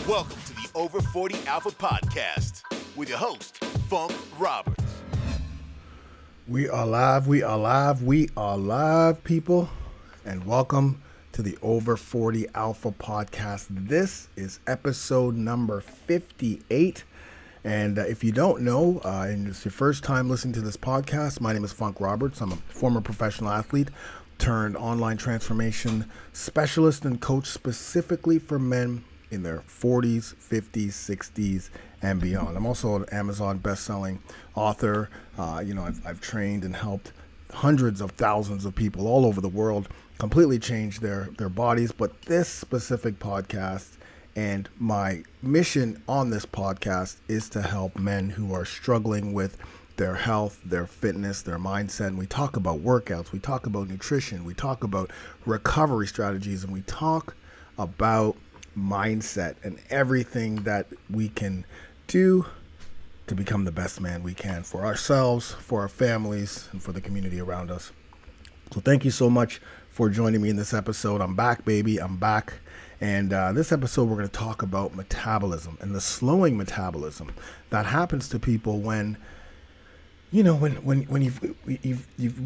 Welcome to the Over 40 Alpha Podcast with your host, Funk Roberts. We are live, people, and welcome to the Over 40 Alpha Podcast. This is episode number 58, and if you don't know, and it's your first time listening to this podcast, my name is Funk Roberts. I'm a former professional athlete turned online transformation specialist and coach specifically for men in their 40s, 50s, 60s, and beyond. I'm also an Amazon best-selling author. I've trained and helped hundreds of thousands of people all over the world completely change their bodies. But this specific podcast and my mission on this podcast is to help men who are struggling with their health, their fitness, their mindset. And we talk about workouts, we talk about nutrition, we talk about recovery strategies, and we talk about mindset and everything that we can do to become the best man we can for ourselves, for our families, and for the community around us. So thank you so much for joining me in this episode. I'm back, baby. I'm back. And this episode, we're going to talk about metabolism and the slowing metabolism that happens to people when you've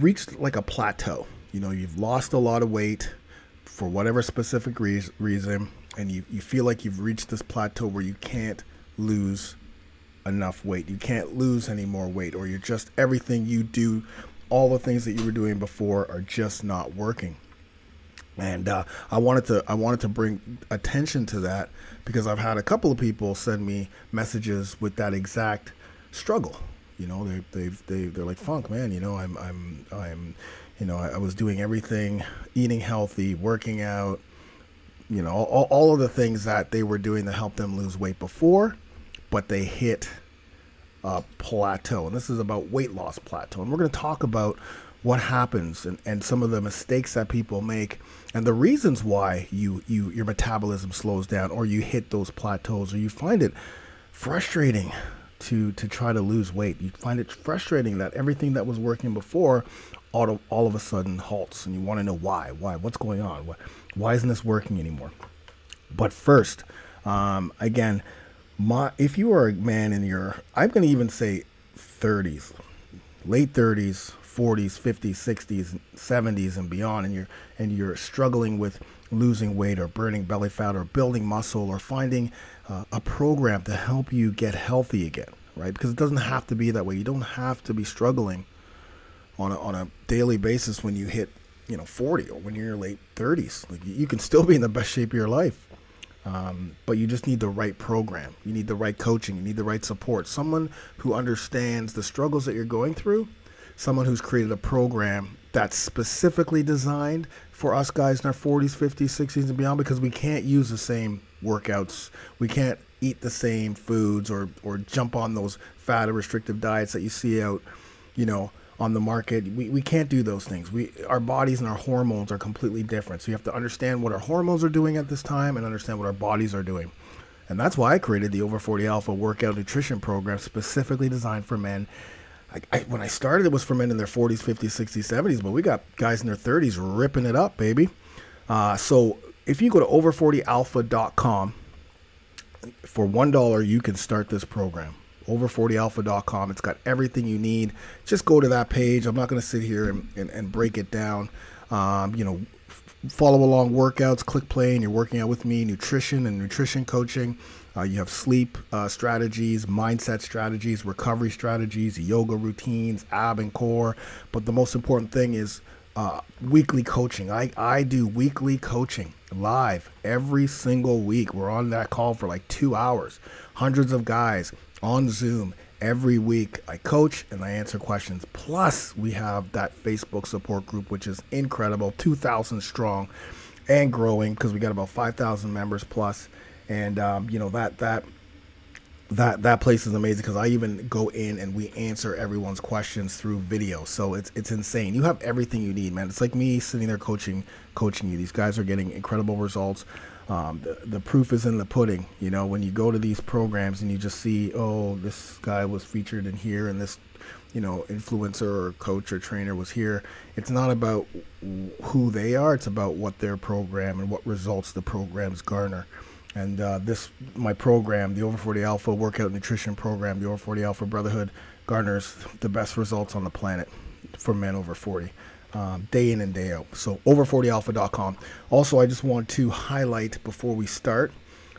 reached like a plateau. You've lost a lot of weight for whatever specific reason, and you feel like you've reached this plateau where you can't lose enough weight. You can't lose any more weight, or you're just, everything you do, all the things that you were doing before are just not working. And I wanted to bring attention to that because I've had a couple of people send me messages with that exact struggle. They're like, Funk, man, I was doing everything, eating healthy, working out, all of the things that they were doing to help them lose weight before, but they hit a plateau. And this is about weight loss plateau. And we're going to talk about what happens and some of the mistakes that people make and the reasons why your metabolism slows down, or you hit those plateaus, or you find it frustrating to try to lose weight. You find it frustrating that everything that was working before all of a sudden halts, and you want to know why, what's going on, why isn't this working anymore? But first, again, if you are a man in your, I'm going to even say 30s, late 30s, 40s, 50s, 60s, 70s, and beyond, and you're struggling with losing weight or burning belly fat or building muscle or finding a program to help you get healthy again, right? Because it doesn't have to be that way. You don't have to be struggling on a daily basis when you hit 40 or when you're in your late 30s. Like, you can still be in the best shape of your life, but you just need the right program. You need the right coaching. You need the right support. Someone who understands the struggles that you're going through. Someone who's created a program that's specifically designed for us guys in our 40s, 50s, 60s, and beyond, because we can't use the same workouts. We can't eat the same foods or jump on those fat or restrictive diets that you see out, on the market. We can't do those things. Our bodies and our hormones are completely different. So you have to understand what our hormones are doing at this time and understand what our bodies are doing. And that's why I created the Over 40 Alpha workout nutrition program specifically designed for men. When I started, it was for men in their 40s, 50s, 60s, 70s, but we got guys in their 30s ripping it up, baby. So if you go to over40alpha.com, for $1, you can start this program. Over40alpha.com. It's got everything you need. Just go to that page. I'm not going to sit here and break it down. Follow along workouts, click play, and you're working out with me, nutrition and nutrition coaching. You have sleep strategies, mindset strategies, recovery strategies, yoga routines, ab and core. But the most important thing is weekly coaching. I do weekly coaching live every single week. We're on that call for like 2 hours. Hundreds of guys on Zoom every week. I coach and I answer questions. Plus, we have that Facebook support group, which is incredible, 2,000 strong and growing, because we got about 5,000 members plus. And that place is amazing, because I even go in and we answer everyone's questions through video. So it's insane. You have everything you need, man. It's like me sitting there coaching you. These guys are getting incredible results. The proof is in the pudding. When you go to these programs and you just see, oh, this guy was featured in here, and this influencer or coach or trainer was here. It's not about who they are. It's about what their program and what results the programs garner. And my program, the Over 40 Alpha Workout Nutrition Program, the Over 40 Alpha Brotherhood, garners the best results on the planet for men over 40, day in and day out. So over40alpha.com. Also, I just want to highlight before we start,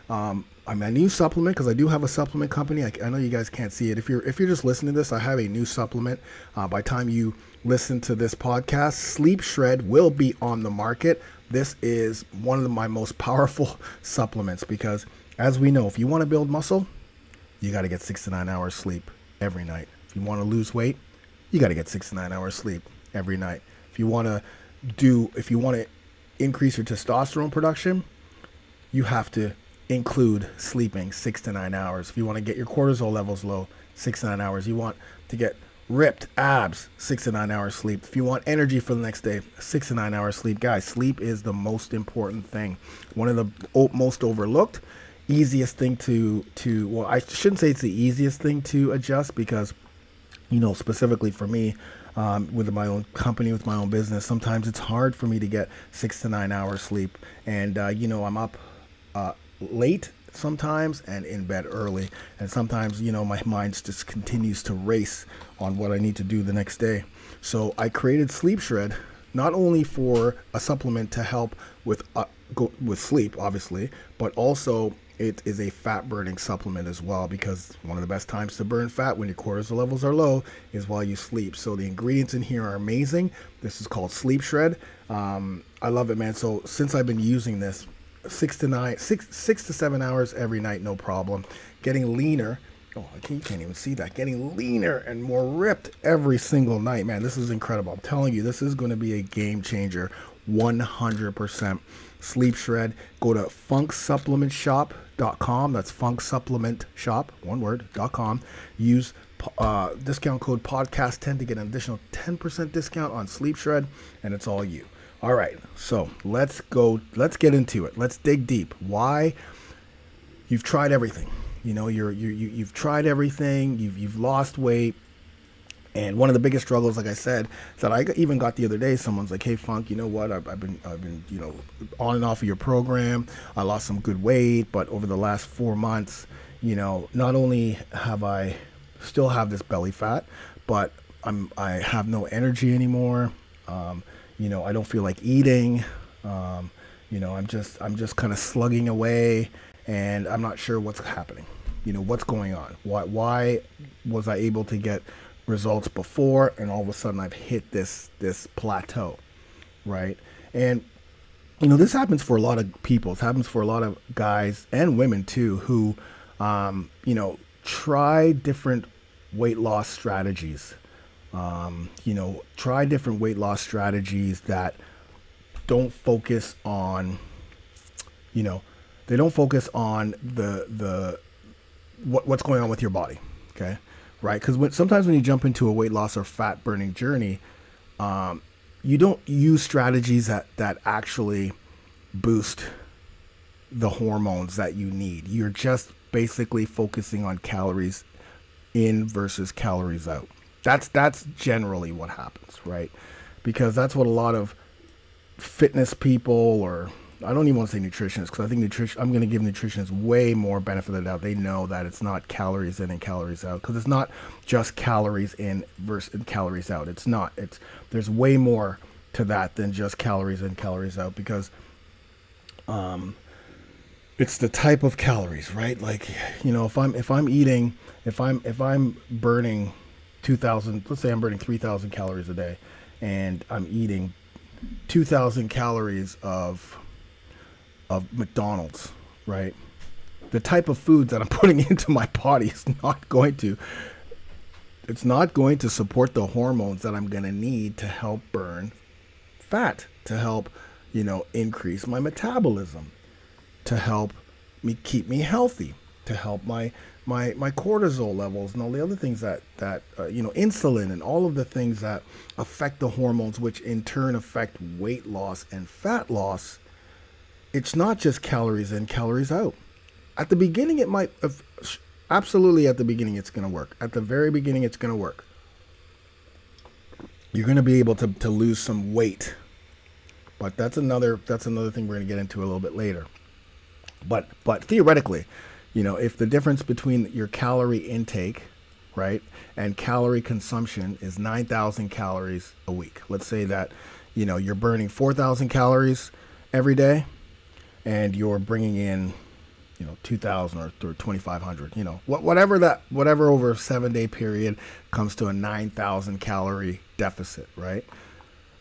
I'm a new supplement, because I do have a supplement company. I know you guys can't see it. If you're just listening to this, I have a new supplement. By the time you listen to this podcast, Sleep Shred will be on the market. This is one of my most powerful supplements, because as we know, if you want to build muscle, you got to get 6 to 9 hours sleep every night. If you want to lose weight, you got to get 6 to 9 hours sleep every night. If you want to increase your testosterone production, you have to include sleeping 6 to 9 hours. If you want to get your cortisol levels low, 6 to 9 hours. You want to get ripped abs, 6 to 9 hours sleep. If you want energy for the next day, 6 to 9 hours sleep. Guys, sleep is the most important thing. One of the most overlooked, easiest thing well, I shouldn't say it's the easiest thing to adjust, because, specifically for me, with my own company, with my own business, sometimes it's hard for me to get 6 to 9 hours sleep. And, I'm up late sometimes and in bed early, and sometimes my mind just continues to race on what I need to do the next day. So I created Sleep Shred, not only for a supplement to help with sleep, obviously, but also it is a fat burning supplement as well, because one of the best times to burn fat when your cortisol levels are low is while you sleep. So the ingredients in here are amazing. This is called Sleep Shred. I love it, man. So since I've been using this, 6 to 7 hours every night, no problem. Getting leaner. Oh, you can't even see that. Getting leaner and more ripped every single night, man. This is incredible. I'm telling you, this is going to be a game changer. 100%. Sleep Shred. Go to funksupplementshop.com. That's funksupplementshop, one word, .com. Use discount code podcast10 to get an additional 10% discount on Sleep Shred, and it's all you. All right, so let's get into it. Let's dig deep. Why? You've tried everything. You've tried everything. You've lost weight. And one of the biggest struggles, like I said, that I even got the other day, someone's like, "Hey, Funk, you know what? I've been on and off of your program. I lost some good weight, but over the last 4 months, not only have I still have this belly fat, but I have no energy anymore. I don't feel like eating. I'm just kind of slugging away, and I'm not sure what's happening. What's going on? Why was I able to get results before, and all of a sudden I've hit this plateau, right?" And this happens for a lot of people. It happens for a lot of guys and women too, who try different weight loss strategies. Try different weight loss strategies that don't focus on, they don't focus on what's going on with your body. Okay. Right. Because sometimes when you jump into a weight loss or fat burning journey, you don't use strategies that actually boost the hormones that you need. You're just basically focusing on calories in versus calories out. That's generally what happens, right? Because that's what a lot of fitness people, or I don't even want to say nutritionists, because I think I'm going to give nutritionists way more benefit of the doubt. They know that it's not calories in and calories out, because it's not just calories in versus calories out. It's not. There's way more to that than just calories in, calories out, because it's the type of calories, right? Like, if I'm burning 2,000, let's say I'm burning 3,000 calories a day, and I'm eating 2,000 calories of McDonald's, right? The type of foods that I'm putting into my body is not going to support the hormones that I'm going to need to help burn fat, to help, increase my metabolism, to help me keep me healthy, to help my cortisol levels and all the other things that insulin and all of the things that affect the hormones, which in turn affect weight loss and fat loss. It's not just calories in, calories out. At the beginning, it might have, absolutely at the beginning, it's going to work. At the very beginning, it's going to work. You're going to be able to lose some weight, but that's another thing we're going to get into a little bit later. But theoretically, if the difference between your calorie intake, right, and calorie consumption is 9,000 calories a week. Let's say that, you're burning 4,000 calories every day and you're bringing in, 2,000 or 2,500, whatever over a 7-day period comes to a 9,000 calorie deficit, right?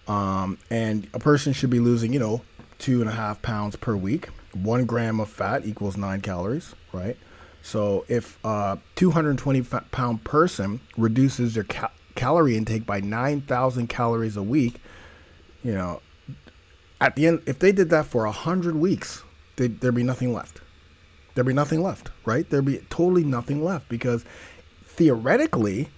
And a person should be losing, 2.5 pounds per week. 1 gram of fat equals 9 calories, right? So if a 220-pound person reduces their calorie intake by 9,000 calories a week, at the end, if they did that for 100 weeks, there'd be nothing left. There'd be nothing left, right? There'd be totally nothing left, because theoretically,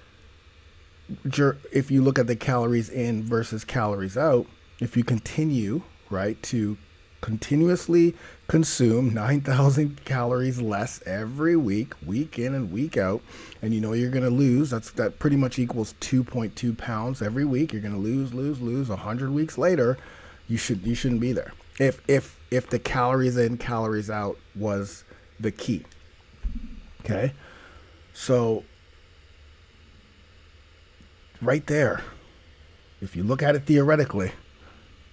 if you look at the calories in versus calories out, if you continue, right, to continuously consume 9,000 calories less every week, week in and week out, and you're going to lose, that pretty much equals 2.2 pounds every week. You're going to lose 100 weeks later. You shouldn't be there. If the calories in, calories out was the key. Okay? So right there, if you look at it theoretically,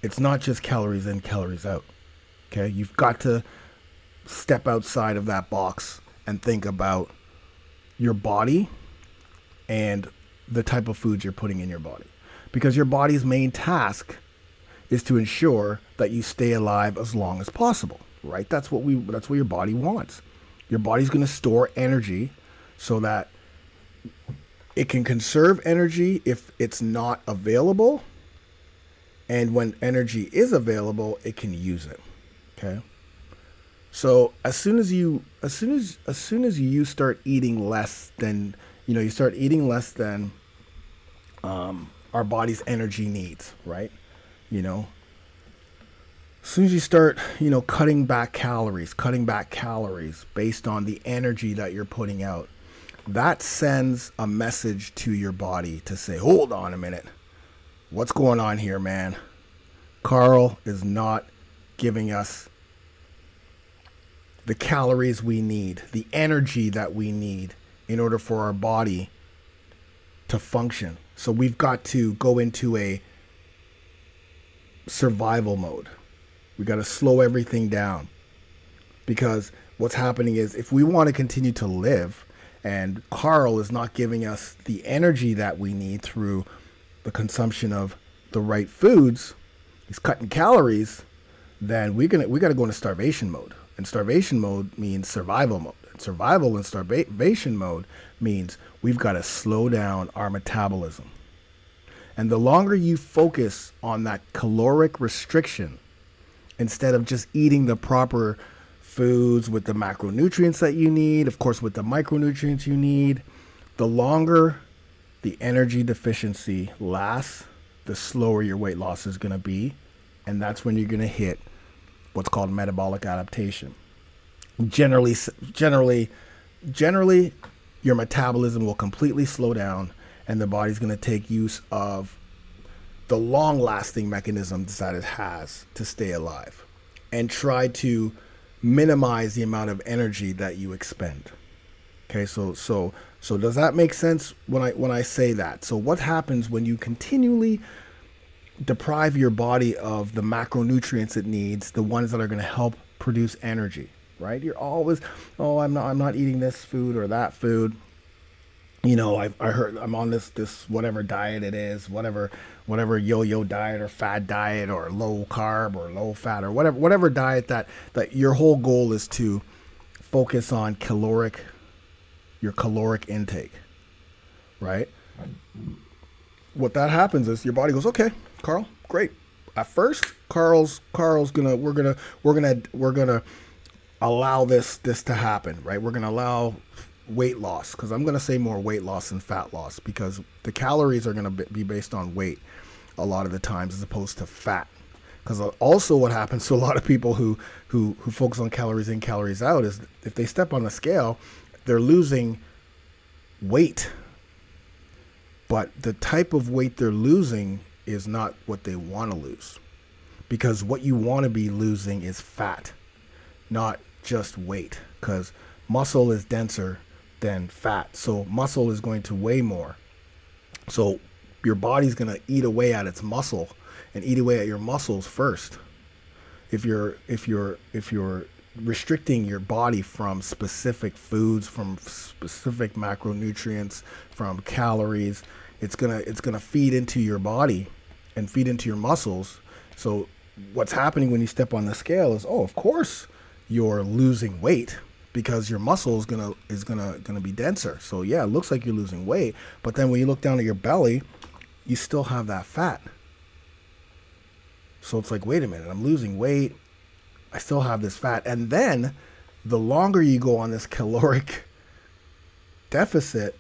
it's not just calories in, calories out. Okay? You've got to step outside of that box and think about your body and the type of foods you're putting in your body. Because your body's main task is to ensure that you stay alive as long as possible, right? That's what your body wants. Your body's going to store energy so that it can conserve energy if it's not available, and when energy is available, it can use it. Okay? So as soon as you start eating less than, you start eating less than our body's energy needs, right? As soon as you start, cutting back calories based on the energy that you're putting out, that sends a message to your body to say, hold on a minute. What's going on here, man? Carl is not giving us the calories we need, the energy that we need in order for our body to function. So we've got to go into a survival mode. We got to slow everything down, because what's happening is, if we want to continue to live and Carl is not giving us the energy that we need through the consumption of the right foods, he's cutting calories, then we got to go into starvation mode. And starvation mode means survival mode. And survival and starvation mode means we've got to slow down our metabolism. And the longer you focus on that caloric restriction, instead of just eating the proper foods with the macronutrients that you need, of course with the micronutrients you need, the longer the energy deficiency lasts, the slower your weight loss is going to be. And that's when you're going to hit what's called metabolic adaptation. Generally, your metabolism will completely slow down, and the body's going to take use of the long-lasting mechanisms that it has to stay alive, and try to minimize the amount of energy that you expend. Okay, so does that make sense when I say that? So what happens when you continually deprive your body of the macronutrients it needs, the ones that are going to help produce energy, right? You're always, I'm not eating this food or that food. I heard I'm on this whatever diet it is, whatever yo-yo diet or fad diet or low carb or low fat or whatever diet that your whole goal is to focus on your caloric intake, right? What that happens is your body goes, okay, Carl, great. At first, we're gonna allow this to happen, right? We're gonna allow weight loss, because I'm going to say more weight loss than fat loss, because the calories are going to be based on weight a lot of the times as opposed to fat. Because also what happens to a lot of people who focus on calories in, calories out is if they step on the scale, they're losing weight, but the type of weight they're losing is not what they want to lose, because what you want to be losing is fat, not just weight, because muscle is denser than fat. So muscle is going to weigh more. So your body's going to eat away at its muscle and eat away at your muscles first. If you're restricting your body from specific foods, from specific macronutrients, from calories, it's gonna feed into your body and feed into your muscles. So what's happening when you step on the scale is, oh, of course you're losing weight, because your muscle is gonna be denser. So yeah, it looks like you're losing weight, but then when you look down at your belly, you still have that fat. So it's like, wait a minute, I'm losing weight, I still have this fat. And then the longer you go on this caloric deficit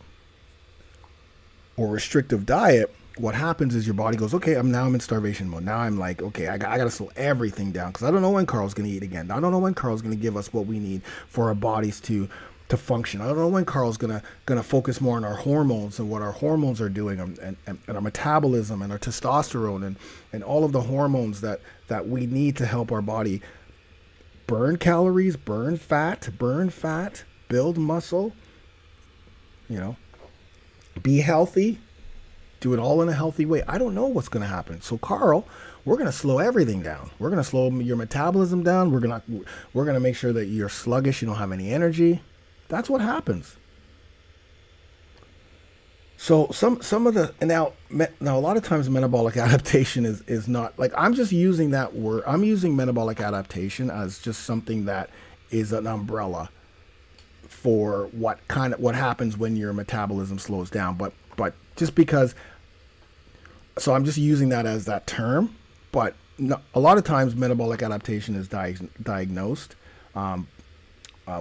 or restrictive diet, what happens is your body goes, okay, I'm in starvation mode. Now I'm like, okay, I got to slow everything down, because I don't know when Carl's going to eat again. I don't know when Carl's going to give us what we need for our bodies to function. I don't know when Carl's gonna focus more on our hormones and what our hormones are doing, and our metabolism and our testosterone and all of the hormones that we need to help our body burn calories, burn fat, build muscle, be healthy, do it all in a healthy way. I don't know what's going to happen. So Carl, we're going to slow everything down. We're going to slow your metabolism down. We're going to make sure that you're sluggish, you don't have any energy. That's what happens. So some of the, now a lot of times metabolic adaptation is not, like, I'm just using that word. I'm using metabolic adaptation as just something that is an umbrella for what happens when your metabolism slows down. But just because, so I'm just using that as that term. But no, a lot of times metabolic adaptation is diagnosed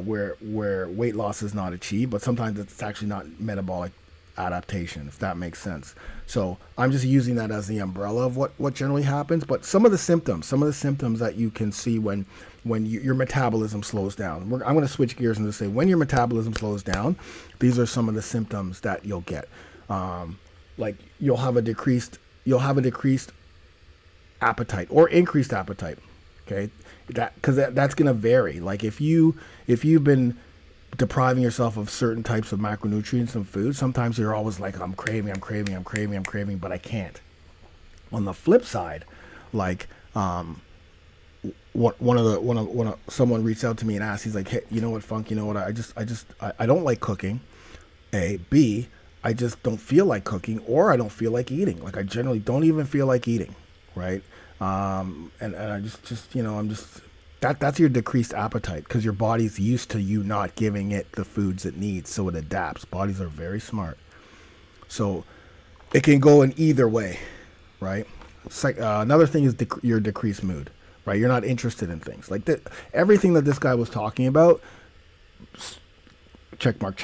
where weight loss is not achieved, but sometimes it's actually not metabolic adaptation, if that makes sense. So I'm just using that as the umbrella of what generally happens. But some of the symptoms that you can see when your metabolism slows down. I'm going to switch gears and just say, when your metabolism slows down, these are some of the symptoms that you'll get. Like you'll have a decreased appetite or increased appetite. Okay, because that's going to vary. Like if you've been depriving yourself of certain types of macronutrients and food, sometimes you're always like, I'm craving, but I can't. On the flip side, like someone reached out to me and asked, he's like, hey, you know what, Funk, you know what, I don't like cooking. B, I just don't feel like cooking, or I don't feel like eating. Like I generally don't even feel like eating, right? And I just that's your decreased appetite, because your body's used to you not giving it the foods it needs, so it adapts. Bodies are very smart. So it can go in either way, right? Another thing is your decreased mood, right? You're not interested in things. Like everything that this guy was talking about, check mark,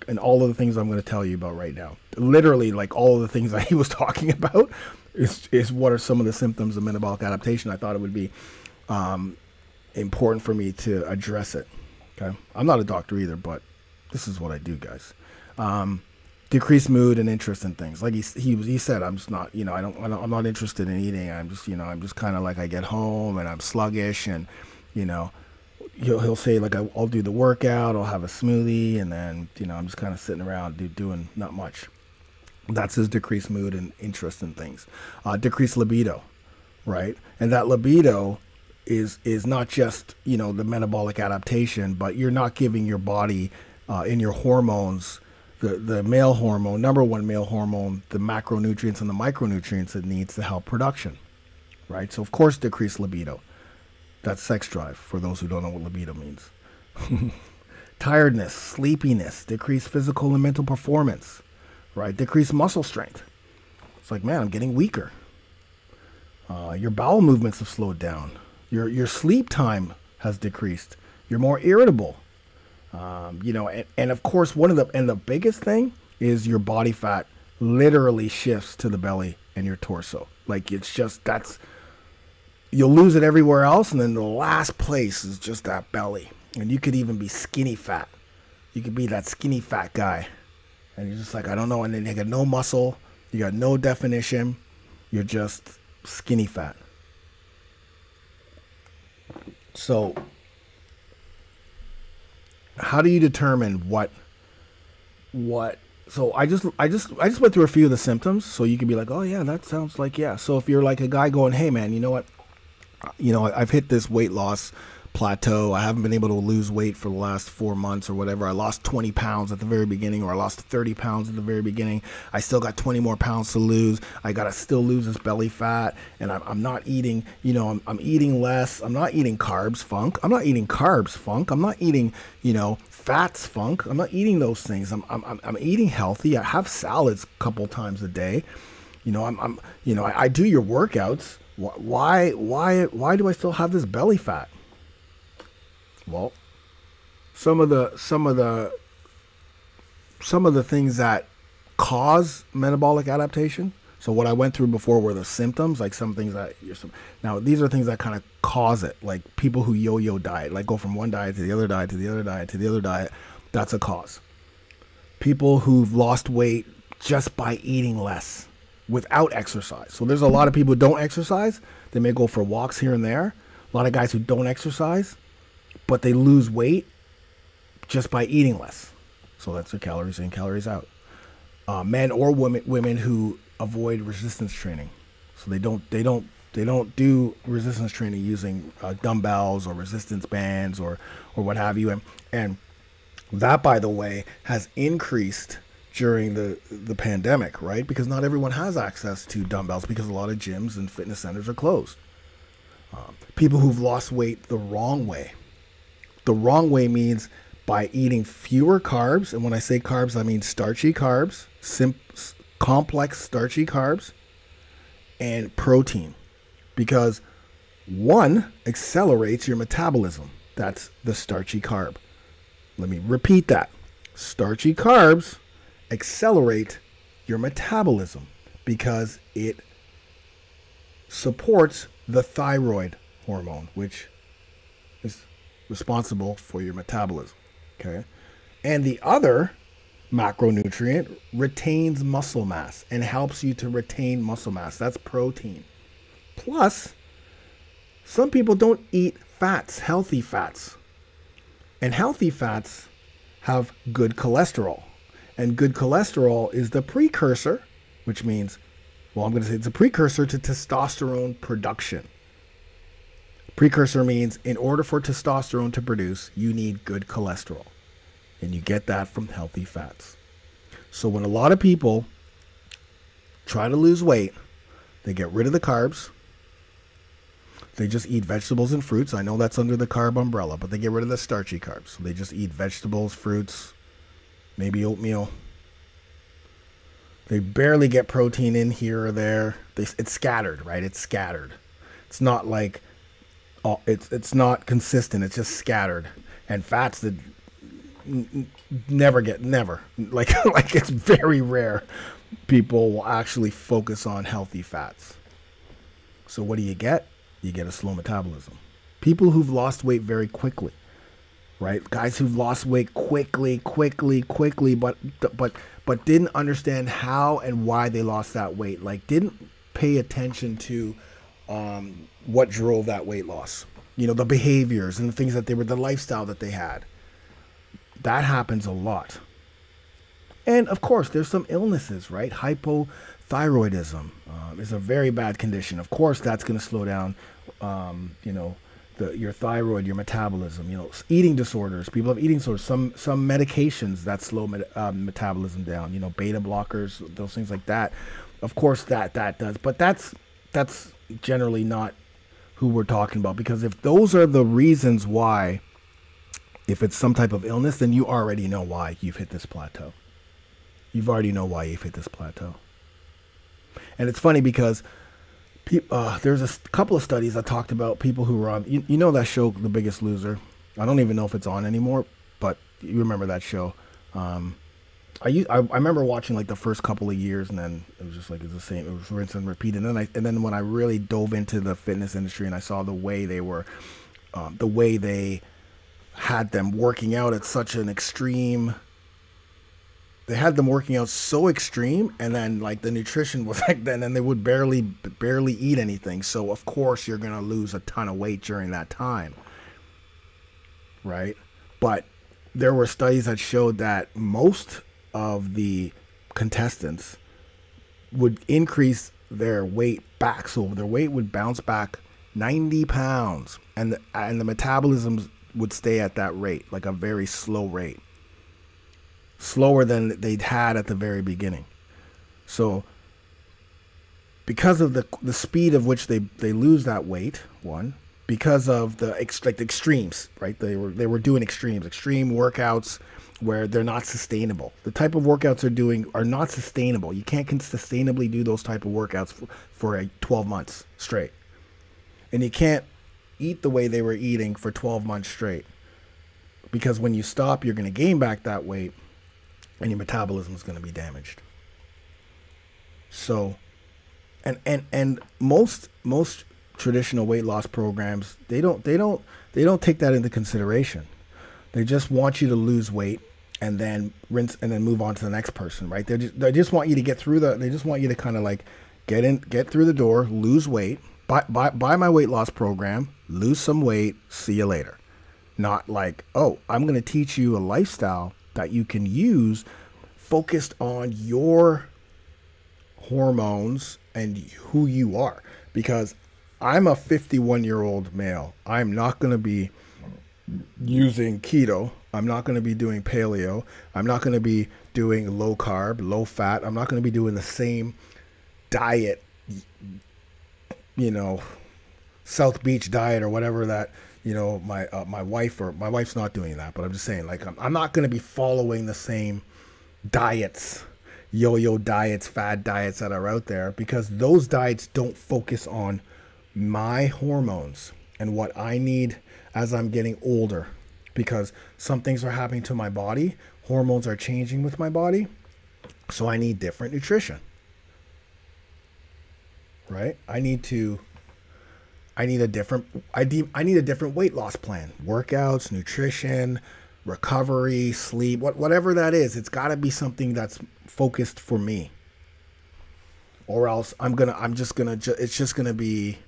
and all of the things I'm going to tell you about right now. Literally, like all of the things that he was talking about is what are some of the symptoms of metabolic adaptation. I thought it would be important for me to address it. Okay, I'm not a doctor either, but this is what I do, guys. Decreased mood and interest in things. Like he said, I'm just not, I'm not interested in eating. I'm just kind of like, I get home and I'm sluggish, and he'll say, like, I'll do the workout, I'll have a smoothie, and then I'm just kind of sitting around doing not much. That's his decreased mood and interest in things. Decreased libido, right? And that libido is not just the metabolic adaptation, but you're not giving your body in your hormones the male hormone, number one male hormone, the macronutrients and the micronutrients it needs to help production, right? So of course, decreased libido. That's sex drive, for those who don't know what libido means. Tiredness, sleepiness, decreased physical and mental performance, right? Decreased muscle strength. It's like, man, I'm getting weaker. Your bowel movements have slowed down. Your sleep time has decreased. You're more irritable. And of course, the biggest thing is your body fat literally shifts to the belly and your torso. Like you'll lose it everywhere else, and then the last place is just that belly. And you could even be skinny fat. You could be that skinny fat guy, and you're just like, I don't know. And then you got no muscle, you got no definition, you're just skinny fat. So how do you determine what? So I just went through a few of the symptoms, so you can be like, oh yeah, that sounds like, yeah. So if you're like a guy going, hey man, you know what? I've hit this weight loss plateau. I haven't been able to lose weight for the last 4 months or whatever. I lost 20 pounds at the very beginning, or I lost 30 pounds at the very beginning. I still got 20 more pounds to lose. I got to still lose this belly fat, and I'm not eating, I'm eating less. I'm not eating carbs funk. I'm not eating carbs funk. I'm not eating, fats funk. I'm not eating those things. I'm eating healthy. I have salads a couple times a day. I do your workouts. Why do I still have this belly fat? Well, some of the things that cause metabolic adaptation. So what I went through before were the symptoms, like some things that now these are things that kind of cause it, like people who yo-yo diet, like go from one diet to the other diet to the other diet to the other diet. That's a cause. People who've lost weight just by eating less without exercise. So there's a lot of people who don't exercise. They may go for walks here and there. A lot of guys who don't exercise, but they lose weight just by eating less. So that's their calories in, calories out. Men or women who avoid resistance training. So they don't do resistance training using dumbbells or resistance bands or what have you. And that, by the way, has increased during the pandemic, right? Because not everyone has access to dumbbells because a lot of gyms and fitness centers are closed. People who've lost weight the wrong way. The wrong way means by eating fewer carbs. And when I say carbs, I mean starchy carbs, complex starchy carbs, and protein. Because one accelerates your metabolism. That's the starchy carb. Let me repeat that. Starchy carbs accelerate your metabolism because it supports the thyroid hormone, which is responsible for your metabolism. Okay. And the other macronutrient retains muscle mass and helps you to retain muscle mass. That's protein. Plus, some people don't eat fats, healthy fats. And healthy fats have good cholesterol. And good cholesterol is the precursor, which means, well, I'm going to say it's a precursor to testosterone production. Precursor means in order for testosterone to produce, you need good cholesterol. And you get that from healthy fats. So when a lot of people try to lose weight, they get rid of the carbs. They just eat vegetables and fruits. I know that's under the carb umbrella, but they get rid of the starchy carbs. So they just eat vegetables, fruits, maybe oatmeal. They barely get protein in here or there. It's scattered, right? It's scattered. It's not like, it's not consistent. It's just scattered. And fats that never like it's very rare people will actually focus on healthy fats. So what do? You get a slow metabolism. People who've lost weight very quickly, right? Guys who've lost weight quickly, but didn't understand how and why they lost that weight. Like didn't pay attention to what drove that weight loss. The behaviors and the things that the lifestyle that they had. That happens a lot. And of course, there's some illnesses, right? Hypothyroidism is a very bad condition. Of course, that's going to slow down, your thyroid, your metabolism. Eating disorders. People have eating disorders. Some medications that slow metabolism down. Beta blockers, those things like that. Of course, that does. But that's generally not who we're talking about, because if those are the reasons why. If it's some type of illness, then you already know why you've hit this plateau. You've already know why you've hit this plateau. And it's funny because there's a couple of studies that talked about people who were on, that show, The Biggest Loser. I don't even know if it's on anymore, but you remember that show. I remember watching like the first couple of years, and then it was just like, it's the same. It was rinse and repeat. And then when I really dove into the fitness industry and I saw the way they were, the way they had them working out at such an extreme. They had them working out so extreme, and then like the nutrition was like then, and they would barely eat anything. So of course you're gonna lose a ton of weight during that time, right? But there were studies that showed that most of the contestants would increase their weight back. So their weight would bounce back 90 pounds, and the metabolism would stay at that rate, like a very slow rate, slower than they'd had at the very beginning. So because of the speed of which they lose that weight, one, because of the extremes, right? They were doing extreme workouts where they're not sustainable. The type of workouts they're doing are not sustainable. You can't sustainably do those type of workouts for 12 months straight. And you can't eat the way they were eating for 12 months straight, because when you stop, you're going to gain back that weight and your metabolism is going to be damaged. So, and most traditional weight loss programs, they don't take that into consideration. They just want you to lose weight and then rinse and then move on to the next person, right? They just want you to get through they just want you to kind of like get through the door, lose weight, buy my weight loss program, lose some weight, see you later. Not like, oh, I'm going to teach you a lifestyle that you can use focused on your hormones and who you are. Because I'm a 51-year-old male. I'm not going to be using keto. I'm not going to be doing paleo. I'm not going to be doing low carb, low fat. I'm not going to be doing the same diet, South Beach diet or whatever that, my wife's not doing that, but I'm just saying, like, I'm not going to be following the same diets, yo-yo diets, fad diets that are out there, because those diets don't focus on my hormones and what I need as I'm getting older, because some things are happening to my body. Hormones are changing with my body. So I need different nutrition, right? I need a different weight loss plan, workouts, nutrition, recovery, sleep, whatever that is. It's got to be something that's focused for me, or else it's just going to be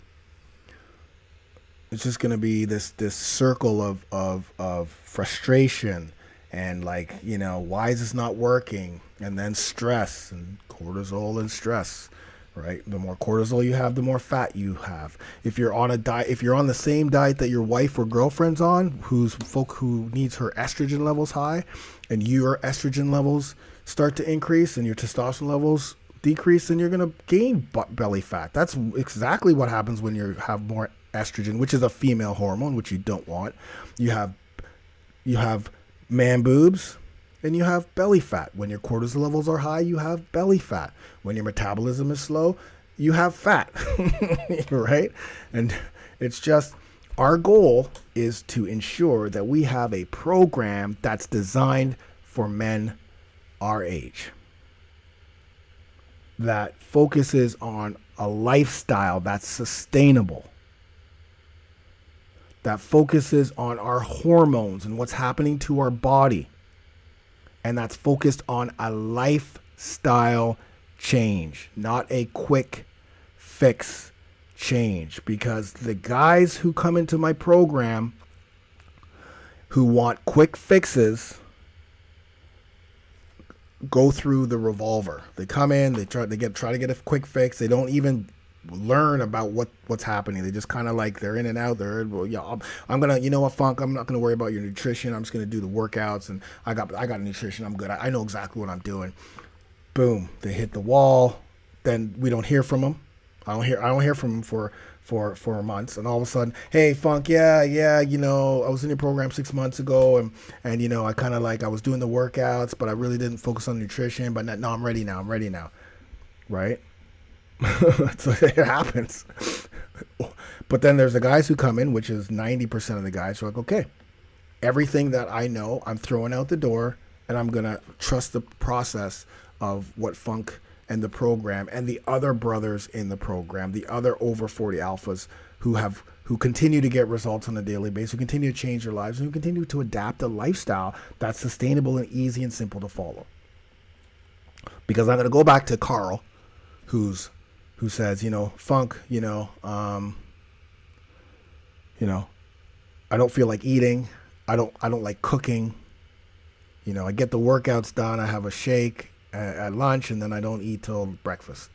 this circle of frustration and, like, why is this not working? And then stress and cortisol and stress, right? The more cortisol you have, the more fat you have. If you're on the same diet that your wife or girlfriend's on, who needs her estrogen levels high, and your estrogen levels start to increase and your testosterone levels decrease, then you're going to gain belly fat. That's exactly what happens when you have more estrogen, which is a female hormone, which you don't want. You have man boobs and you have belly fat. When your cortisol levels are high, you have belly fat. When your metabolism is slow, you have fat, right? And it's just, our goal is to ensure that we have a program that's designed for men our age, that focuses on a lifestyle that's sustainable, that focuses on our hormones and what's happening to our body, and that's focused on a lifestyle change, not a quick fix change. Because the guys who come into my program who want quick fixes go through the revolver. They come in, they try to get a quick fix. They don't even learn about what's happening. They just kind of like, they're in and out. I'm gonna, Funk, I'm not gonna worry about your nutrition. I'm just gonna do the workouts, and I got nutrition. I'm good. I know exactly what I'm doing. Boom, they hit the wall. Then we don't hear from them. I don't hear from them for months, and all of a sudden, hey, Funk, yeah, I was in your program 6 months ago, and I kind of like, I was doing the workouts, but I really didn't focus on nutrition. But no, I'm ready now, right? So it happens. But then there's the guys who come in, which is 90% of the guys who are like, okay, everything that I know, I'm throwing out the door, and I'm gonna trust the process of what Funk and the program and the other brothers in the program, the other over 40 alphas who continue to get results on a daily basis, who continue to change their lives, and who continue to adapt a lifestyle that's sustainable and easy and simple to follow. Because I'm going to go back to Carl, who says, Funk, I don't feel like eating. I don't like cooking. You know, I get the workouts done. I have a shake at lunch, and then I don't eat till breakfast.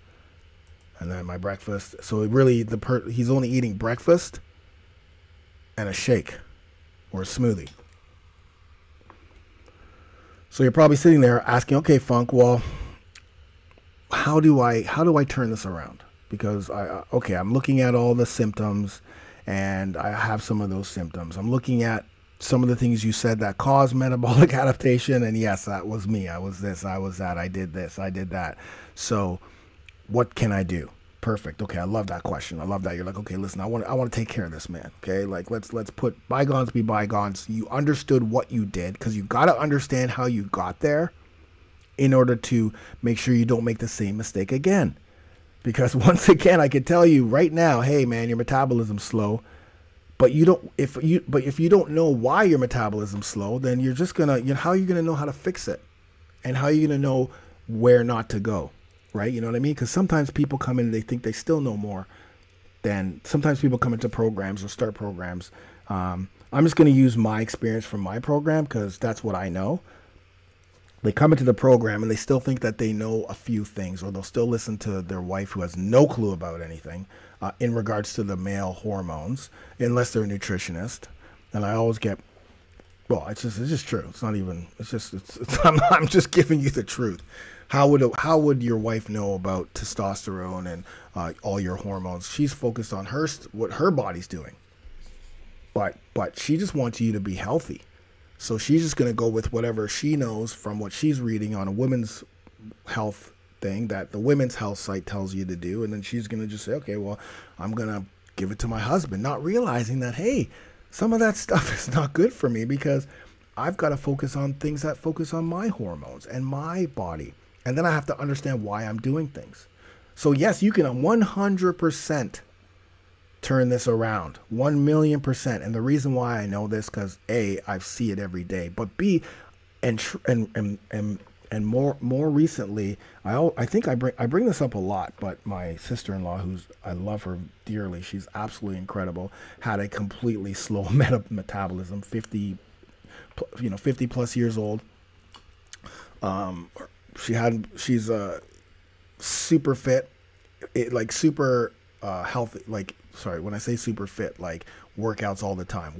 And then my breakfast. So really, he's only eating breakfast and a shake or a smoothie. So you're probably sitting there asking, okay, Funk, well, how do I turn this around? Because I'm looking at all the symptoms, and I have some of those symptoms. I'm looking at some of the things you said that cause metabolic adaptation, and yes, that was me. I was this, I was that, I did this, I did that. So what can I do? Perfect. Okay, I love that question. I love that. You're like, okay, listen, I want to take care of this, man. Okay, like let's put bygones be bygones. You understood what you did, because you got to understand how you got there in order to make sure you don't make the same mistake again. Because once again, I can tell you right now, hey man, your metabolism's slow. But if you don't know why your metabolism's slow, then you're just gonna, how are you gonna know how to fix it, and how are you gonna know where not to go, right? You know what I mean? Because sometimes people come in and they think they still know more. Sometimes people come into programs or start programs. I'm just gonna use my experience from my program because that's what I know. They come into the program and they still think that they know a few things, or they'll still listen to their wife who has no clue about anything in regards to the male hormones, unless they're a nutritionist. And I always get, well, it's just true. It's not even, I'm just giving you the truth. How would your wife know about testosterone and all your hormones? She's focused on what her body's doing. But she just wants you to be healthy. So she's just going to go with whatever she knows from what she's reading on a women's health thing that the women's health site tells you to do. And then she's going to just say, okay, well, I'm going to give it to my husband, not realizing that, hey, some of that stuff is not good for me, because I've got to focus on things that focus on my hormones and my body. And then I have to understand why I'm doing things. So yes, you can 100% turn this around, 1,000,000%. And the reason why I know this, because A, I see it every day, but B, and more recently, I think I bring this up a lot, but my sister-in-law, I love her dearly, she's absolutely incredible, had a completely slow metabolism, 50 plus years old. She's super fit, super healthy, when I say super fit, like workouts all the time,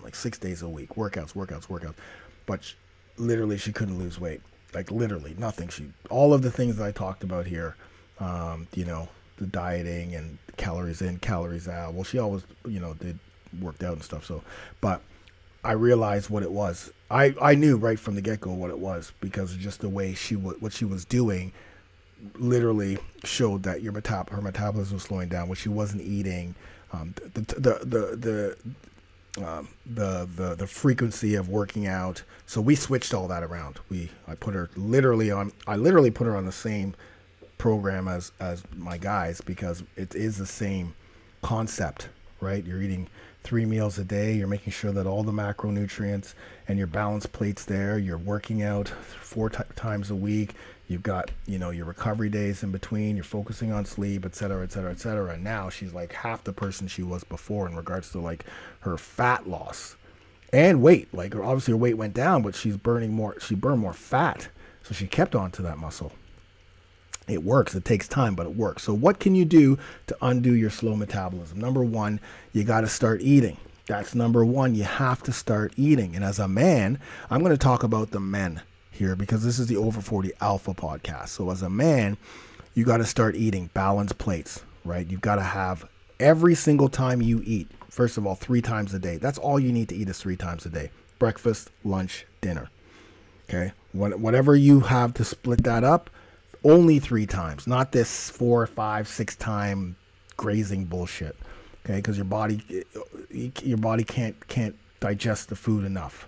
like 6 days a week, workouts. But literally, she couldn't lose weight, like literally nothing. All of the things that I talked about here, the dieting and calories in, calories out. Well, she always, worked out and stuff. So, but I realized what it was. I knew right from the get-go what it was, because of just the way what she was doing literally showed that her metabolism was slowing down. What she wasn't eating, the frequency of working out. So we switched all that around. I literally put her on the same program as my guys, because it is the same concept, right? You're eating 3 meals a day. You're making sure that all the macronutrients and your balanced plate's there. You're working out 4 times a week. You've got, your recovery days in between. You're focusing on sleep, et cetera, et cetera, et cetera. And now she's like half the person she was before in regards to like her fat loss and weight. Like obviously her weight went down, but she burned more fat. So she kept on to that muscle. It works. It takes time, but it works. So what can you do to undo your slow metabolism? Number one, you got to start eating. That's number one. You have to start eating. And as a man, I'm going to talk about the men here, because this is the Over 40 Alpha podcast. So as a man, you got to start eating balanced plates, right? You've got to have every single time you eat, first of all, 3 times a day. That's all you need to eat is 3 times a day. Breakfast, lunch, dinner. Okay. Whatever you have to split that up, only 3 times, not this 4, 5, 6 time grazing bullshit. Okay. Because your body can't digest the food enough.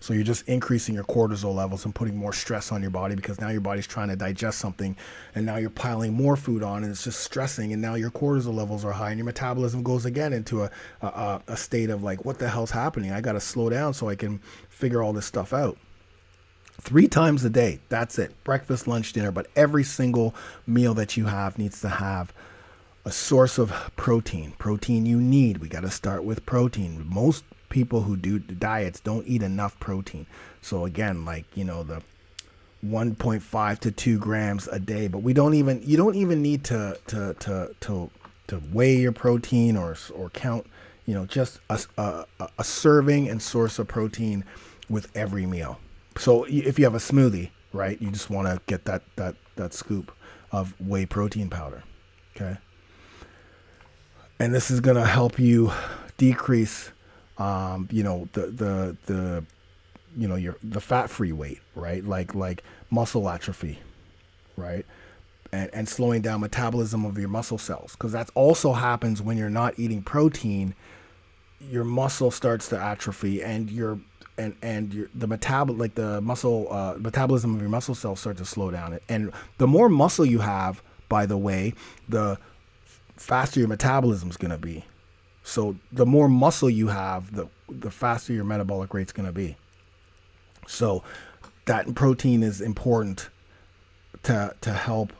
So you're just increasing your cortisol levels and putting more stress on your body, because now your body's trying to digest something, and now you're piling more food on, and it's just stressing, and now your cortisol levels are high, and your metabolism goes again into a state of like, what the hell's happening? I got to slow down so I can figure all this stuff out. 3 times a day, that's it. Breakfast, lunch, dinner. But every single meal that you have needs to have a source of protein. Protein you need. We got to start with protein. people who do diets don't eat enough protein. So again, like, you know, the 1.5 to 2 grams a day, but you don't even need to weigh your protein or count, you know, just a serving and source of protein with every meal. So if you have a smoothie, right, you just want to get that scoop of whey protein powder. Okay. And this is going to help you decrease, you know, the fat-free weight, right? Like muscle atrophy, right? And slowing down metabolism of your muscle cells, because that also happens when you're not eating protein. Your muscle starts to atrophy, and the metabolism of your muscle cells start to slow down. And the more muscle you have, by the way, the faster your metabolism is going to be. So the more muscle you have, the faster your metabolic rate's going to be. So that protein is important to help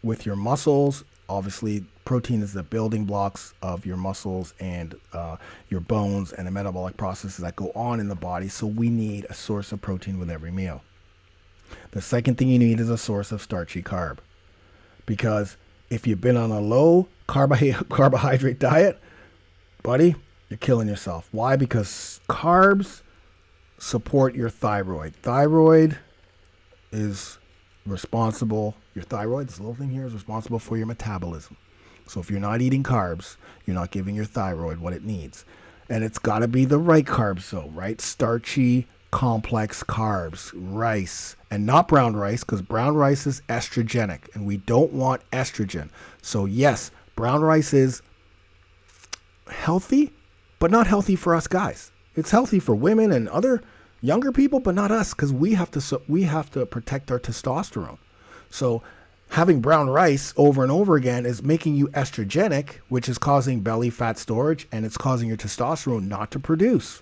with your muscles. Obviously, protein is the building blocks of your muscles and your bones and the metabolic processes that go on in the body. So we need a source of protein with every meal. The second thing you need is a source of starchy carb, because if you've been on a low carbohydrate diet, buddy, you're killing yourself. Why? Because carbs support your thyroid. Thyroid is responsible, your thyroid, this little thing here, is responsible for your metabolism. So if you're not eating carbs, you're not giving your thyroid what it needs. And it's got to be the right carbs though, right? Starchy, complex carbs, rice, and not brown rice, because brown rice is estrogenic and we don't want estrogen. So yes, brown rice is healthy, but not healthy for us guys. It's healthy for women and other younger people, but not us, because we have to protect our testosterone. So having brown rice over and over again is making you estrogenic, which is causing belly fat storage, and it's causing your testosterone not to produce.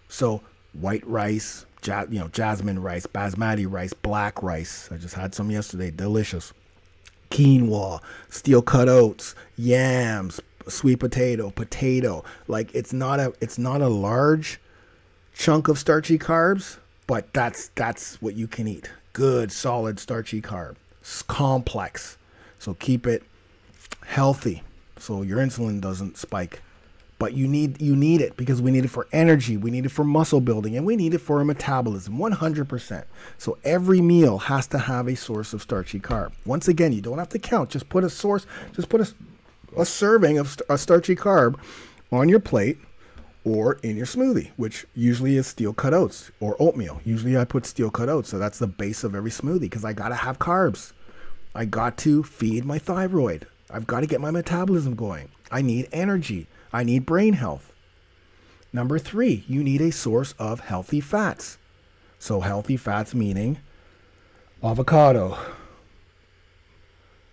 So white rice, jasmine rice, basmati rice, black rice. I just had some yesterday, delicious. Quinoa, steel cut oats, yams, sweet potato. Like it's not a large chunk of starchy carbs, but that's what you can eat. Good, solid starchy carb. It's complex. So keep it healthy so your insulin doesn't spike. But you need it because we need it for energy, we need it for muscle building, and we need it for our metabolism 100%. So every meal has to have a source of starchy carb. Once again, you don't have to count. Just put a serving of a starchy carb on your plate or in your smoothie, which usually is steel cut oats or oatmeal. Usually I put steel cut oats, so that's the base of every smoothie, because I got to have carbs. I got to feed my thyroid. I've got to get my metabolism going. I need energy. I need brain health. Number 3, you need a source of healthy fats. So healthy fats meaning avocado,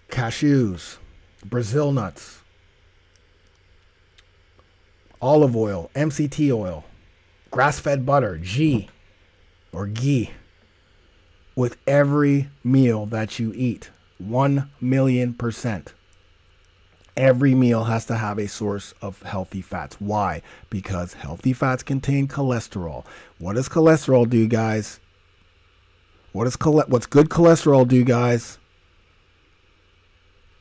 cashews, Brazil nuts, olive oil, MCT oil, grass-fed butter, ghee or ghee, with every meal that you eat. 1,000,000%. Every meal has to have a source of healthy fats. Why? Because healthy fats contain cholesterol. What does cholesterol do, guys? What's good cholesterol do, guys?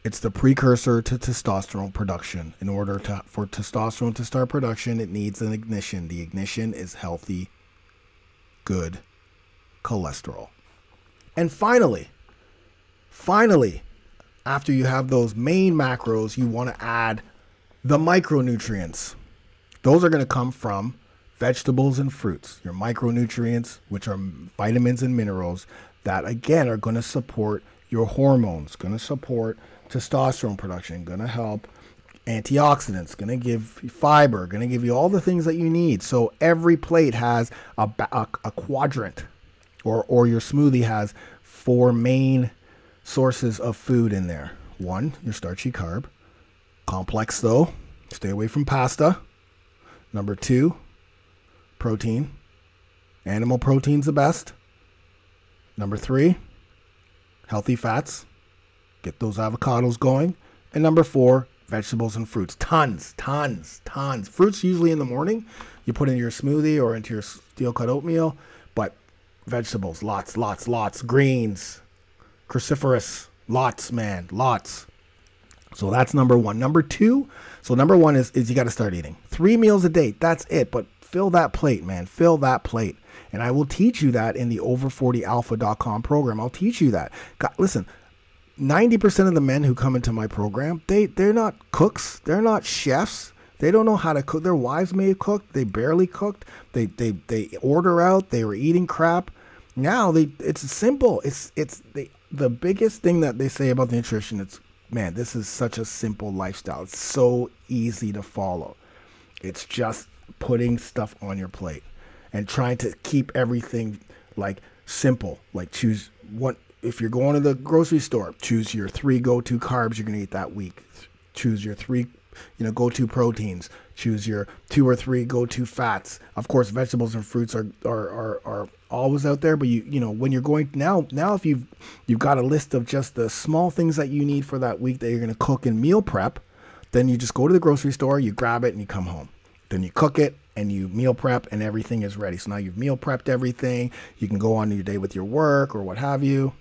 It's the precursor to testosterone production. In order for testosterone to start production, it needs an ignition. The ignition is healthy, good cholesterol. And finally, after you have those main macros, you want to add the micronutrients. Those are going to come from vegetables and fruits. Your micronutrients, which are vitamins and minerals, that again are going to support your hormones, going to support testosterone production, going to help antioxidants, going to give you fiber, going to give you all the things that you need. So every plate has a quadrant, or your smoothie has 4 main sources of food in there. 1, your starchy carb. Complex though, stay away from pasta. Number 2, protein. Animal protein's the best. Number 3, healthy fats. Get those avocados going. And number 4, vegetables and fruits. Tons. Fruits usually in the morning. You put in your smoothie or into your steel-cut oatmeal. But vegetables, lots. Greens, cruciferous, lots, man, lots. So that's number one. Number two, so number one is you got to start eating. 3 meals a day. That's it. But fill that plate, man. Fill that plate. And I will teach you that in the over40alpha.com program. I'll teach you that. God, listen, 90% of the men who come into my program, they're not cooks. They're not chefs. They don't know how to cook. Their wives may have cooked. They barely cooked. They order out. They were eating crap. Now it's simple. It's the biggest thing that they say about the nutrition. It's, man, this is such a simple lifestyle. It's so easy to follow. It's just putting stuff on your plate and trying to keep everything like simple. Like choose what, if you're going to the grocery store, choose your 3 go-to carbs you're going to eat that week. Choose your 3, go-to proteins. Choose your 2 or 3 go-to fats. Of course, vegetables and fruits are always out there, but when you're going now if you've got a list of just the small things that you need for that week that you're going to cook and meal prep, then you just go to the grocery store, you grab it, and you come home. Then you cook it and you meal prep and everything is ready. So now you've meal prepped everything. You can go on your day with your work or what have you.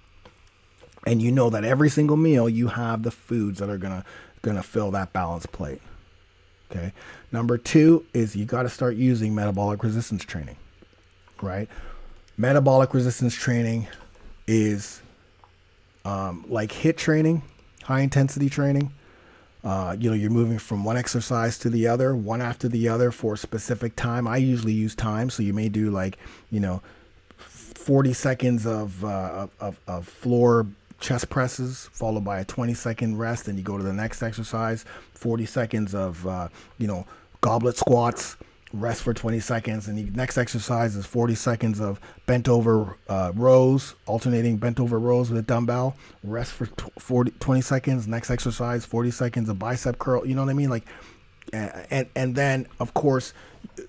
And you know that every single meal you have the foods that are gonna fill that balanced plate. Okay. Number 2 is you got to start using metabolic resistance training, right? Metabolic resistance training is like HIIT training, high intensity training. You're moving from one exercise to the other, one after the other for a specific time. I usually use time, so you may do 40 seconds of floor chest presses, followed by a 20-second rest, and you go to the next exercise. 40 seconds of goblet squats, rest for 20 seconds, and the next exercise is 40 seconds of bent over rows, alternating bent over rows with a dumbbell, rest for 20 seconds, next exercise 40 seconds of bicep curl. You know what I mean? And then of course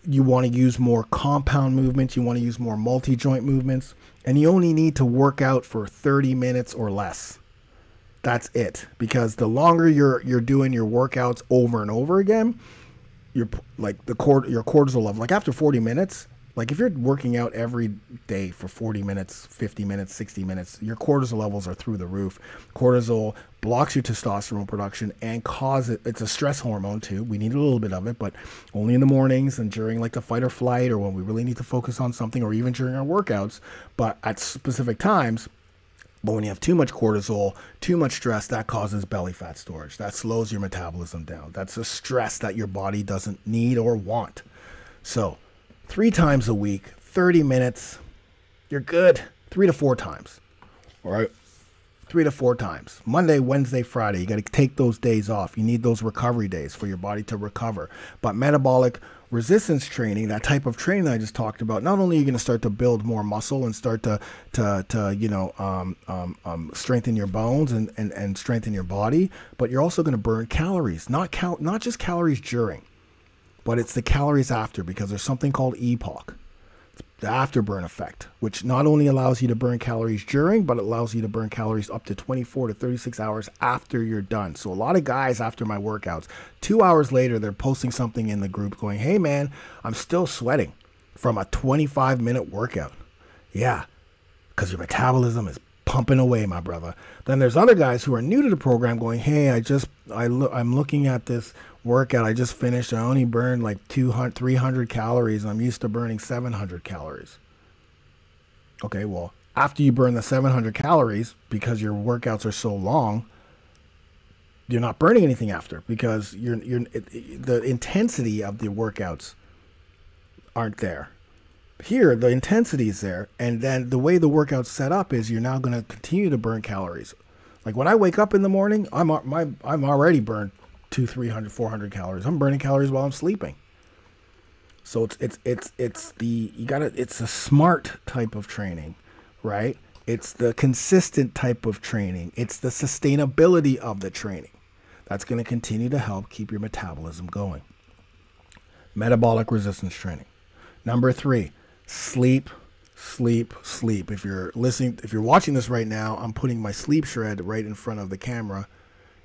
you want to use more compound movements, you want to use more multi-joint movements, and you only need to work out for 30 minutes or less. That's it, because the longer you're doing your workouts over and over again, your cortisol level, after 40 minutes, if you're working out every day for 40 minutes, 50 minutes, 60 minutes, your cortisol levels are through the roof. Cortisol blocks your testosterone production and it's a stress hormone too. We need a little bit of it, but only in the mornings and during the fight or flight, or when we really need to focus on something, or even during our workouts, but at specific times. But when you have too much cortisol, too much stress, that causes belly fat storage. That slows your metabolism down. That's a stress that your body doesn't need or want. So 3 times a week, 30 minutes, you're good. 3 to 4 times. All right? 3 to 4 times. Monday, Wednesday, Friday. You got to take those days off. You need those recovery days for your body to recover. But metabolic resistance training, that type of training that I just talked about, not only are you going to start to build more muscle and start to strengthen your bones and strengthen your body, but you're also going to burn calories, not just calories during, but it's the calories after, because there's something called EPOC, the afterburn effect, which not only allows you to burn calories during, but it allows you to burn calories up to 24 to 36 hours after you're done. So a lot of guys after my workouts, 2 hours later, they're posting something in the group going, "Hey man, I'm still sweating from a 25-minute workout." Yeah, because your metabolism is pumping away, my brother. Then there's other guys who are new to the program going, "Hey, I'm looking at this workout I just finished. I only burned 300 calories. I'm used to burning 700 calories. Okay, well, after you burn the 700 calories, because your workouts are so long, you're not burning anything after, because the intensity of the workouts aren't there. Here, the intensity is there, and then the way the workout's set up is you're now going to continue to burn calories. When I wake up in the morning, I'm already burned 200, 300, 400 calories. I'm burning calories while I'm sleeping. So it's a smart type of training, right? It's the consistent type of training. It's the sustainability of the training that's going to continue to help keep your metabolism going. Metabolic resistance training. Number 3, sleep. If you're watching this right now, I'm putting my sleep shred right in front of the camera.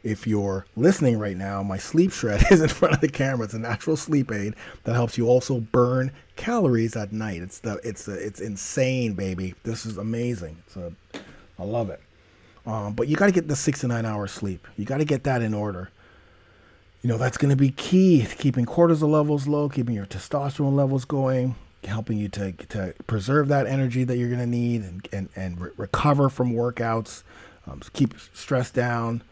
if you're listening right now, my sleep shred is in front of the camera. It's a natural sleep aid that helps you also burn calories at night. It's insane, baby. This is amazing. I love it. But you got to get the 6 to 9 hours sleep. You got to get that in order. You know, that's going to be key to keeping cortisol levels low, keeping your testosterone levels going, helping you to preserve that energy that you're going to need and recover from workouts, keep stress down.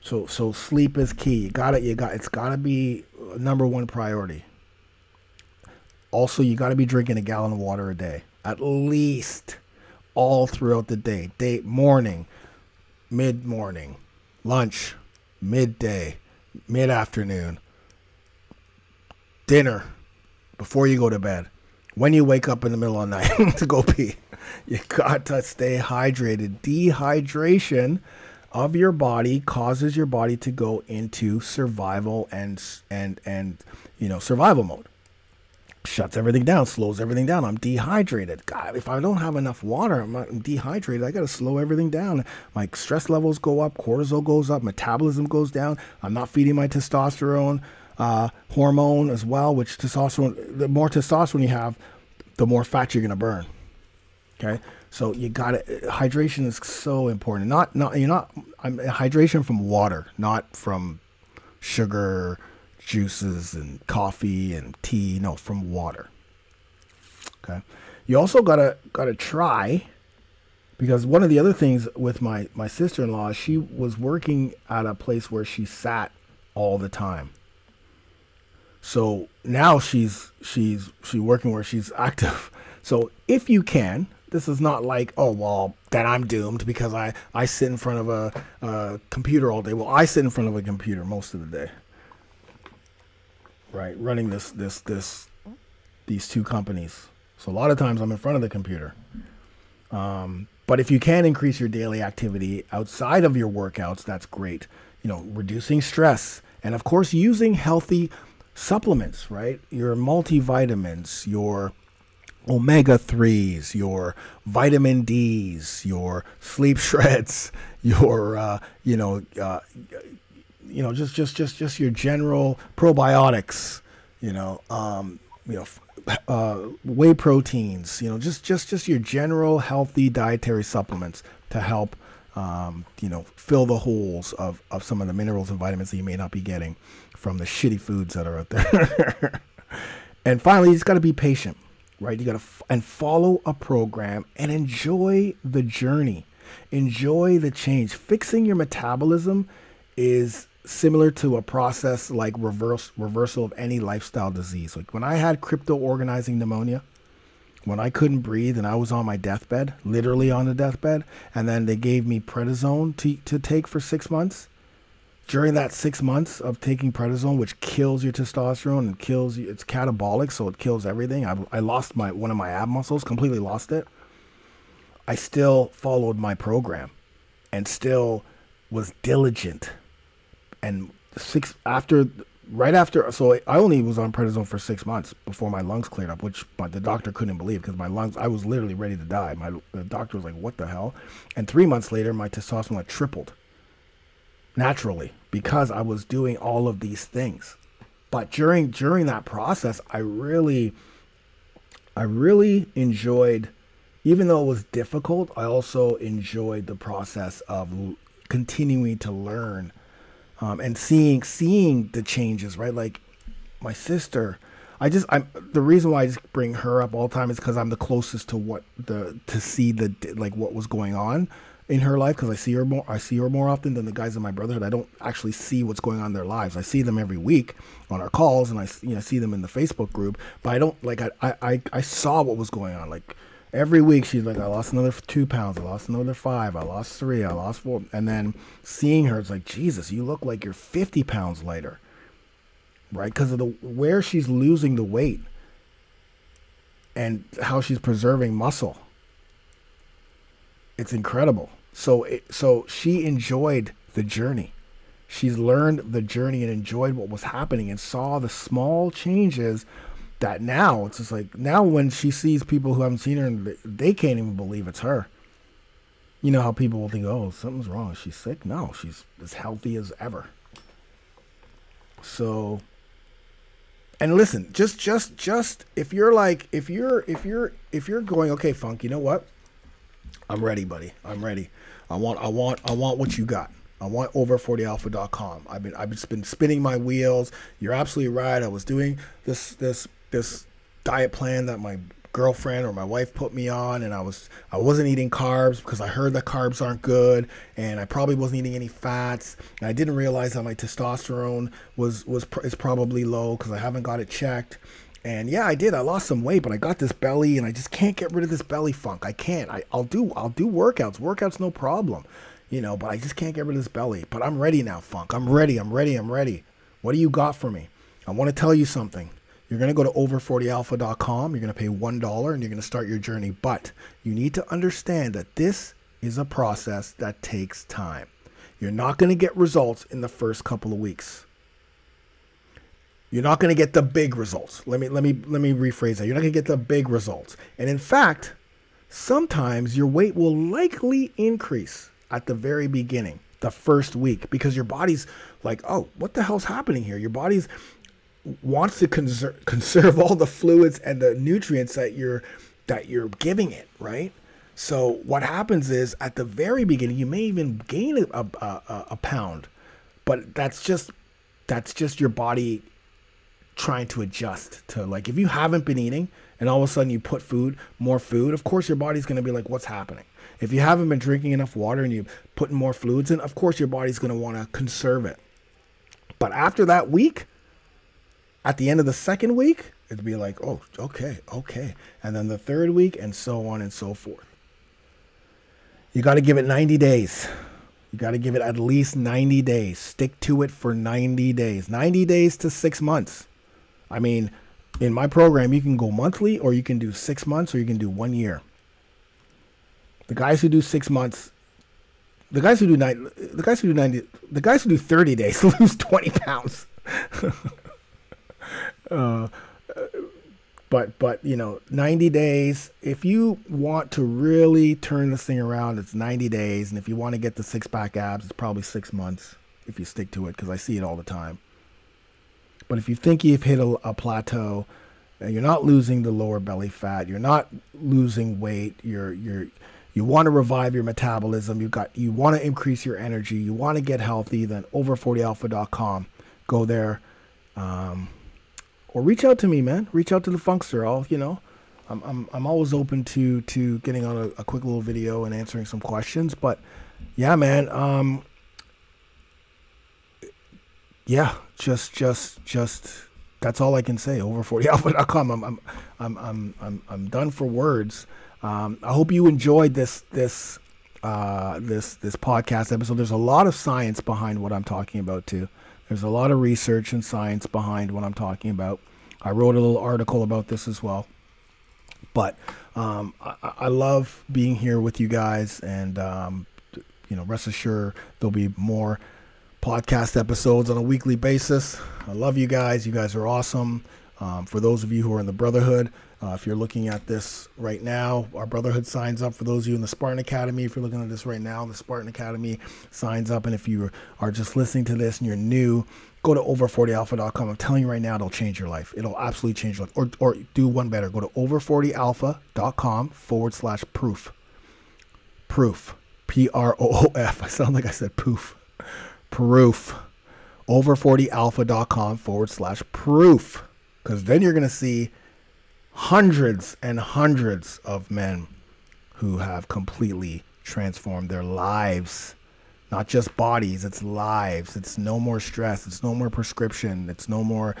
So sleep is key. It's got to be number one priority. Also, you got to be drinking a gallon of water a day, at least, all throughout the day. Morning, mid-morning, lunch, midday, mid-afternoon, dinner, before you go to bed, when you wake up in the middle of the night to go pee. You got to stay hydrated. Dehydration of your body causes your body to go into survival and survival mode. Shuts everything down, slows everything down. I'm dehydrated. God, if I don't have enough water, I'm dehydrated. I got to slow everything down. My stress levels go up, cortisol goes up, metabolism goes down. I'm not feeding my testosterone hormone as well, which testosterone, the more testosterone you have, the more fat you're going to burn. Okay. So you got it. Hydration is so important. Hydration from water, not from sugar, juices and coffee and tea. No, from water. Okay. You also gotta try, because one of the other things with my sister-in-law, she was working at a place where she sat all the time. So now she's working where she's active. So if you can, this is not like, oh, well, then I'm doomed because I sit in front of a computer all day. Well, I sit in front of a computer most of the day. Right, running these two companies. So a lot of times I'm in front of the computer. But if you can increase your daily activity outside of your workouts, that's great. You know, reducing stress, and of course using healthy supplements, right? Your multivitamins, your omega-3s, your vitamin Ds, your sleep shreds, your just your general probiotics, whey proteins, just your general healthy dietary supplements to help, fill the holes of some of the minerals and vitamins that you may not be getting from the shitty foods that are out there. And finally, you just got to be patient, right? You got to and follow a program and enjoy the journey, enjoy the change. Fixing your metabolism is similar to a process like reversal of any lifestyle disease. Like when I had crypto organizing pneumonia, when I couldn't breathe and I was on my deathbed, literally on the deathbed, and then they gave me prednisone to take for 6 months. During that 6 months of taking prednisone, which kills your testosterone and kills you, it's catabolic, so it kills everything. I lost one of my ab muscles, completely lost it. I still followed my program and still was diligent. And right after, so I only was on prednisone for 6 months before my lungs cleared up, but the doctor couldn't believe, because my lungs, I was literally ready to die. The doctor was like, what the hell? And 3 months later, my testosterone had tripled naturally because I was doing all of these things. But during that process, I really enjoyed, even though it was difficult, I also enjoyed the process of continuing to learn. And seeing the changes, right? Like my sister, the reason why I just bring her up all the time is because I'm the closest to what was going on in her life, because I see her more often than the guys in my brotherhood. I don't actually see what's going on in their lives. I see them every week on our calls, and I see them in the Facebook group, but I don't I saw what was going on. Like every week she's like, I lost another 2 pounds, I lost another 5, I lost 3, I lost 4. And then seeing her, it's like, Jesus, you look like you're 50 pounds lighter, right? Because of where she's losing the weight and how she's preserving muscle. It's incredible. So she enjoyed the journey. She's learned the journey and enjoyed what was happening and saw the small changes that now it's just like, now when she sees people who haven't seen her, they can't even believe it's her. You know how people will think, oh, something's wrong. Is she sick? No, she's as healthy as ever. So, and listen, just if you're going, okay, Funk, you know what? I'm ready, buddy. I'm ready. I want what you got. I want over40alpha.com. I've just been spinning my wheels. You're absolutely right. I was doing this diet plan that my girlfriend or my wife put me on, and I wasn't eating carbs because I heard that carbs aren't good, and I probably wasn't eating any fats, and I didn't realize that my testosterone is probably low because I haven't got it checked. And yeah, I did. I lost some weight, but I got this belly, and I just can't get rid of this belly funk. I can't. I'll do workouts. Workouts, no problem, but I just can't get rid of this belly. But I'm ready now, Funk. I'm ready. What do you got for me? I want to tell you something. You're going to go to over40alpha.com. You're going to pay $1 and you're going to start your journey. But you need to understand that this is a process that takes time. You're not going to get results in the first couple of weeks. You're not going to get the big results. Let me rephrase that. You're not going to get the big results. And in fact, sometimes your weight will likely increase at the very beginning, the first week, because your body's like, oh, what the hell's happening here? Your body's wants to conserve all the fluids and the nutrients that you're giving it, right? So what happens is at the very beginning, you may even gain a pound, but that's just your body trying to adjust to, like, if you haven't been eating and all of a sudden you put more food, of course your body's going to be like, what's happening? If you haven't been drinking enough water and you're putting more fluids in, of course your body's going to want to conserve it. But after that week, at the end of the second week, it'd be like, oh, okay. And then the third week, and so on and so forth. You got to give it 90 days. You got to give it at least 90 days. Stick to it for 90 days. 90 days to 6 months. I mean, in my program, you can go monthly, or you can do 6 months, or you can do 1 year. The guys who do 6 months, the guys who do 30 days lose 20 pounds. But 90 days, if you want to really turn this thing around, it's 90 days. And if you want to get the 6-pack abs, it's probably 6 months if you stick to it, because I see it all the time. But if you think you've hit a plateau, you're not losing the lower belly fat, you're not losing weight, you want to revive your metabolism, you want to increase your energy, you want to get healthy, then over40alpha.com. Go there. Or reach out to me, man. Reach out to the Funkster. I'm always open to getting on a quick little video and answering some questions. But yeah, man. Yeah, just that's all I can say. Over40alpha.com. I'm done for words. I hope you enjoyed this podcast episode. There's a lot of science behind what I'm talking about too. There's a lot of research and science behind what I'm talking about. I wrote a little article about this as well. But I love being here with you guys, and rest assured there'll be more podcast episodes on a weekly basis. I love you guys. You guys are awesome. For those of you who are in the Brotherhood, if you're looking at this right now, our Brotherhood signs up. For those of you in the Spartan Academy, if you're looking at this right now, the Spartan Academy signs up. And if you are just listening to this and you're new, go to over40alpha.com. I'm telling you right now, it'll change your life. It'll absolutely change your life. Or do one better. Go to over40alpha.com/proof. Proof. Proof. I sound like I said poof. Proof. Over40alpha.com/proof. Because then you're going to see hundreds and hundreds of men who have completely transformed their lives. Not just bodies, it's lives. It's no more stress. It's no more prescription. It's no more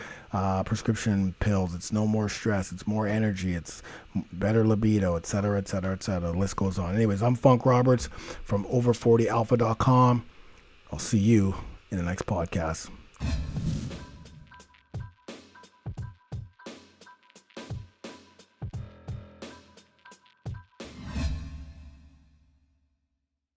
prescription pills. It's no more stress. It's more energy. It's better libido, etc., etc., etc. The list goes on. Anyways, I'm Funk Roberts from over40alpha.com. I'll see you in the next podcast.